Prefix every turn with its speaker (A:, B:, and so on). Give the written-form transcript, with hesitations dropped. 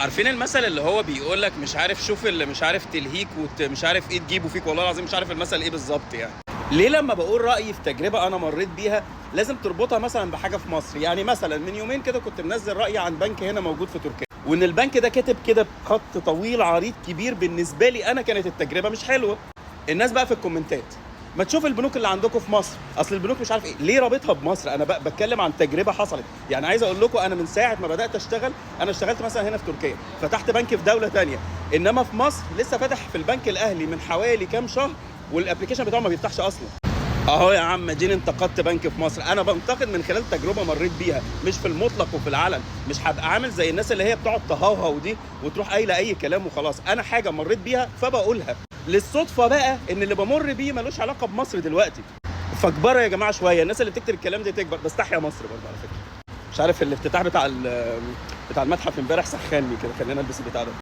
A: عارفين المثل اللي هو بيقول لك مش عارف شوف اللي مش عارف تلهيك مش عارف ايه تجيبه فيك، والله العظيم مش عارف المثل ايه بالظبط يعني. ليه لما بقول رايي في تجربه انا مريت بيها لازم تربطها مثلا بحاجه في مصر؟ يعني مثلا من يومين كده كنت منزل رايي عن بنك هنا موجود في تركيا، وان البنك ده كاتب كده بخط طويل عريض كبير. بالنسبه لي انا كانت التجربه مش حلوه. الناس بقى في الكومنتات ما تشوف البنوك اللي عندكم في مصر، اصل البنوك مش عارف ايه. ليه رابطها بمصر؟ انا بتكلم عن تجربه حصلت. يعني عايز اقول لكم انا من ساعه ما بدات اشتغل، انا اشتغلت مثلا هنا في تركيا، فتحت بنك في دوله ثانيه، انما في مصر لسه فاتح في البنك الاهلي من حوالي كام شهر، والابلكيشن بتاعه ما بيفتحش اصلا. اهو يا عم اديني انتقدت بنك في مصر. انا بنتقد من خلال تجربه مريت بيها، مش في المطلق وفي العلن. مش هبقى عامل زي الناس اللي هي بتقعد تهوهو دي وتروح قايله اي كلام وخلاص. انا حاجه مريت بيها فبقولها. للصدفه بقى ان اللي بمر بيه ملوش علاقه بمصر دلوقتي. فكبروا يا جماعه شويه، الناس اللي بتكتب الكلام ده تكبر. بس تحيا مصر برضه على فكره. مش عارف الافتتاح بتاع المتحف امبارح سخني كده، خلينا البس البتاع ده.